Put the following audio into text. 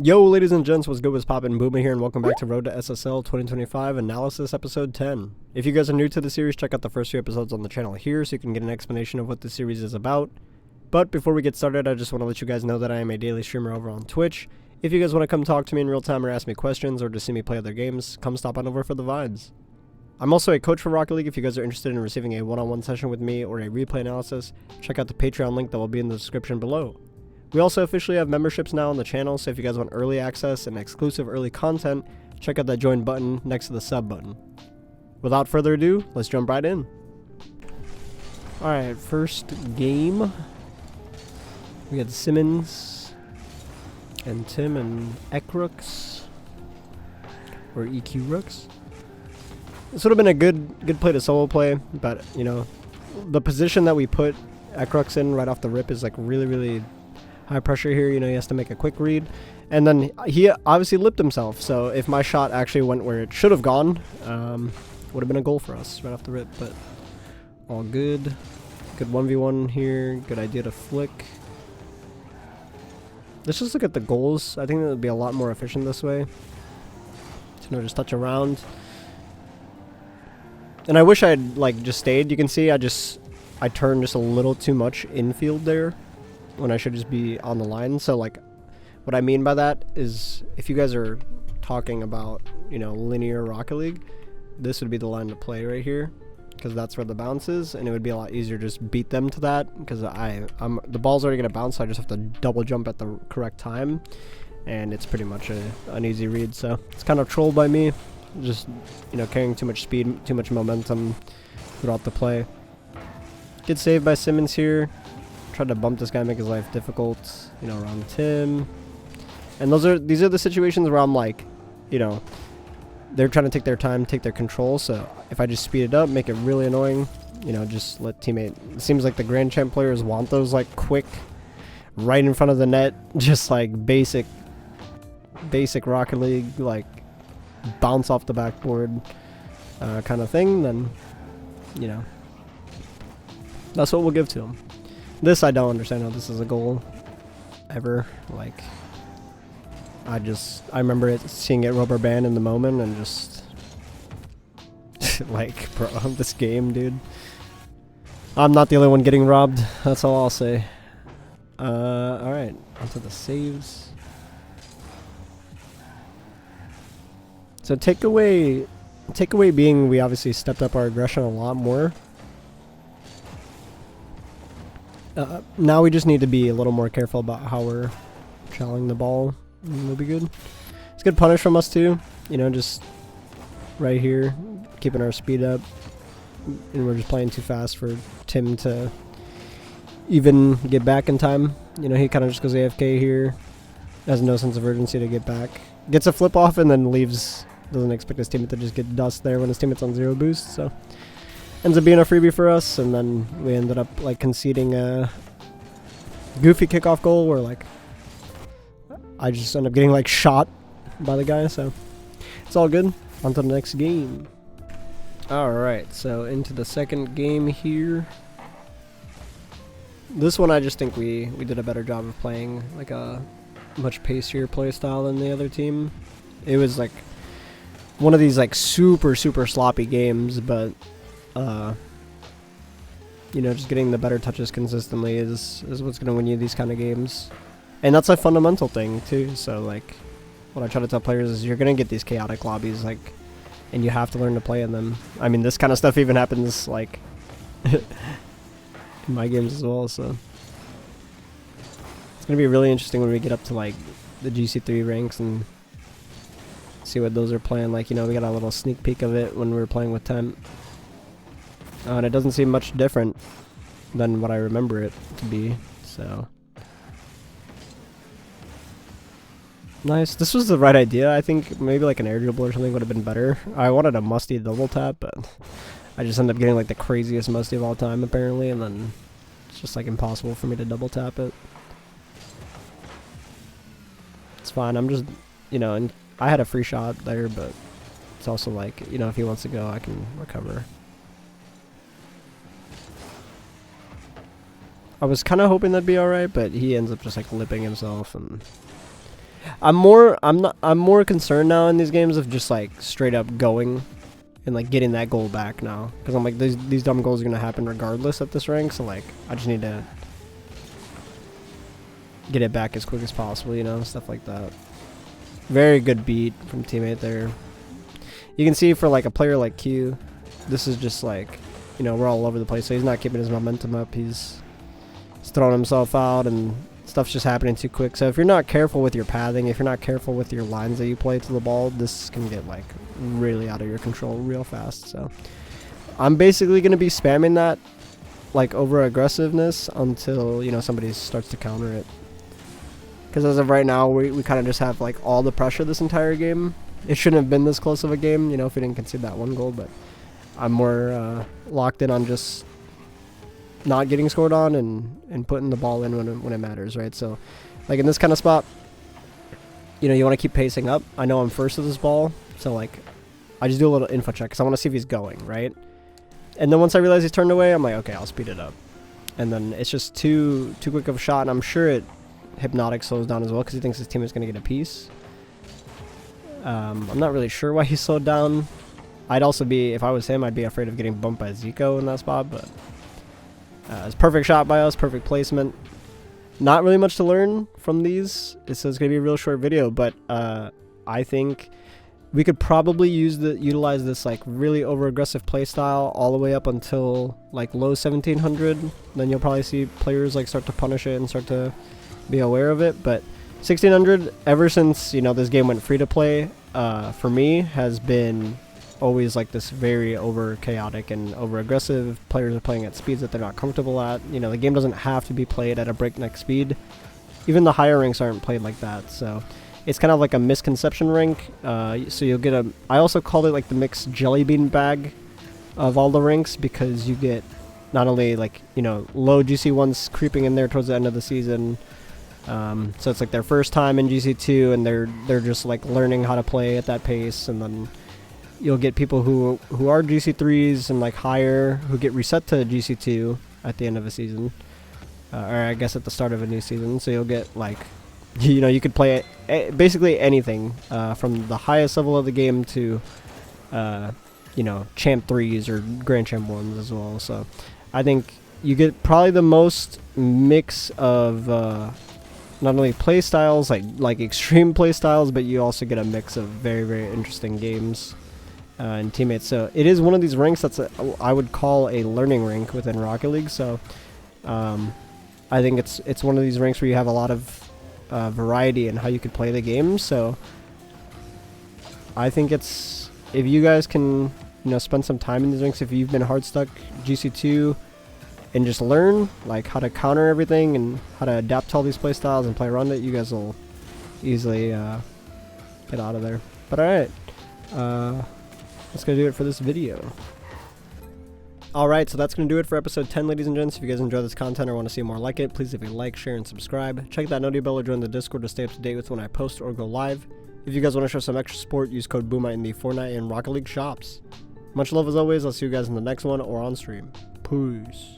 Yo, ladies and gents, what's good? What's poppin'? Boomer here, and welcome back to Road to SSL 2025 Analysis Episode 10. If you guys are new to the series, check out the first few episodes on the channel here so you can get an explanation of what the series is about. But before we get started, I just want to let you guys know that I am a daily streamer over on Twitch. If you guys want to come talk to me in real time or ask me questions or just see me play other games, come stop on over for the vibes. I'm also a coach for Rocket League. If you guys are interested in receiving a one-on-one session with me or a replay analysis, check out the Patreon link that will be in the description below. We also officially have memberships now on the channel, so if you guys want early access and exclusive early content, check out that join button next to the sub button. Without further ado, let's jump right in. Alright, first game. We had Simmons and Tim and Ekrooks, or EQ Rooks. This would have been a good play to solo play, but you know, the position that we put Ekrooks in right off the rip is like really high pressure here. You know, he has to make a quick read, and then he obviously lipped himself, so if my shot actually went where it should have gone, would have been a goal for us right off the rip. But all good 1v1 here. Good idea to flick. Let's just look at the goals. I think that would be a lot more efficient this way. So, you know, just touch around. And I wish I had like just stayed. You can see I turned just a little too much infield there when I should just be on the line. So like what I mean by that is, if you guys are talking about, you know, linear Rocket League, this would be the line to play right here, because that's where the bounce is, and it would be a lot easier to just beat them to that, because the ball's already gonna bounce, so I just have to double jump at the correct time, and it's pretty much an easy read. So it's kind of trolled by me, just, you know, carrying too much speed, too much momentum throughout the play. Good save by Simmons here. Tried to bump this guy, make his life difficult, you know, around Tim. And these are the situations where I'm like, you know, they're trying to take their time, take their control, so if I just speed it up, make it really annoying, you know, just let teammate. It seems like the Grand Champ players want those like quick, right in front of the net, just like basic Rocket League, like bounce off the backboard kind of thing. Then, you know, that's what we'll give to them. This, I don't understand how this is a goal ever. Like, I remember seeing it rubber band in the moment and just like, bro, this game, dude. I'm not the only one getting robbed. That's all I'll say. Alright, onto the saves. So takeaway being, we obviously stepped up our aggression a lot more. Now we just need to be a little more careful about how we're challenging the ball. It'll be good. It's good punish from us too. You know, just right here, keeping our speed up. And we're just playing too fast for Tim to even get back in time. You know, he kind of just goes AFK here. Has no sense of urgency to get back. Gets a flip off and then leaves. Doesn't expect his teammate to just get dust there when his teammate's on 0 boost. So ends up being a freebie for us, and then we ended up like conceding a goofy kickoff goal where like I just end up getting like shot by the guy. So it's all good. On to the next game. Alright, so into the second game here. This one I just think we did a better job of playing like a much pacier play style than the other team. It was like one of these like super sloppy games, but you know, just getting the better touches consistently is what's going to win you these kind of games. And that's a fundamental thing too. So like what I try to tell players is, you're going to get these chaotic lobbies, like, and you have to learn to play in them. I mean, this kind of stuff even happens like in my games as well. So it's going to be really interesting when we get up to like the GC3 ranks and see what those are playing like. You know, we got a little sneak peek of it when we were playing with Temp. And it doesn't seem much different than what I remember it to be, so. Nice. This was the right idea. I think maybe like an air dribble or something would have been better. I wanted a musty double tap, but I just ended up getting like the craziest musty of all time apparently, and then it's just like impossible for me to double tap it. It's fine. I'm just, you know, and I had a free shot there, but it's also like, you know, if he wants to go, I can recover. I was kind of hoping that'd be alright, but he ends up just like lipping himself, and I'm more concerned now in these games of just like straight up going and like getting that goal back now, because I'm like these dumb goals are gonna happen regardless at this rank, so like I just need to get it back as quick as possible, you know, stuff like that. Very good beat from teammate there. You can see for like a player like Q, this is just like, you know, we're all over the place, so he's not keeping his momentum up. He's throwing himself out and stuff's just happening too quick. So if you're not careful with your pathing, if you're not careful with your lines that you play to the ball, this can get like really out of your control real fast. So I'm basically going to be spamming that like over aggressiveness until, you know, somebody starts to counter it. Because as of right now, we kind of just have like all the pressure this entire game. It shouldn't have been this close of a game, you know, if we didn't concede that one goal, but I'm more locked in on just not getting scored on and putting the ball in when it matters, right? So like in this kind of spot, you know, you want to keep pacing up. I know I'm first with this ball, so like I just do a little info check because I want to see if he's going, right? And then once I realize he's turned away, I'm like, okay, I'll speed it up. And then it's just too quick of a shot, and I'm sure Hypnotic slows down as well because he thinks his team is going to get a piece. I'm not really sure why he slowed down. I'd also be, if I was him, I'd be afraid of getting bumped by Zico in that spot, but it's perfect shot by us, perfect placement. Not really much to learn from these. It's going to be a real short video, but I think we could probably utilize this like really over-aggressive play style all the way up until like low 1700. Then you'll probably see players like start to punish it and start to be aware of it. But 1600, ever since, you know, this game went free to play, for me has been always like this very over chaotic and over aggressive. Players are playing at speeds that they're not comfortable at. You know, the game doesn't have to be played at a breakneck speed. Even the higher ranks aren't played like that. So it's kind of like a misconception rank. So you'll get I also called it like the mixed jelly bean bag of all the ranks, because you get not only like, you know, low GC ones creeping in there towards the end of the season. So it's like their first time in GC2 and they're just like learning how to play at that pace, and then you'll get people who are GC3s and like higher who get reset to GC2 at the end of a season, or I guess at the start of a new season. So you'll get like, you know, you could play basically anything from the highest level of the game to you know, champ 3s or grand champ 1s as well. So I think you get probably the most mix of not only play styles, like extreme play styles, but you also get a mix of very, very interesting games and teammates. So it is one of these ranks that's I would call a learning rank within Rocket League. So I think it's one of these ranks where you have a lot of variety in how you could play the game. So I think it's, if you guys can, you know, spend some time in these ranks, if you've been hard stuck GC2, and just learn like how to counter everything and how to adapt to all these play styles and play around it, you guys will easily get out of there. But alright, that's gonna do it for this video. Alright, so that's gonna do it for episode 10, ladies and gents. If you guys enjoy this content or want to see more like it, please leave a like, share, and subscribe. Check that noty bell or join the Discord to stay up to date with when I post or go live. If you guys want to show some extra support, use code BOOMA in the Fortnite and Rocket League shops. Much love as always. I'll see you guys in the next one or on stream. Peace.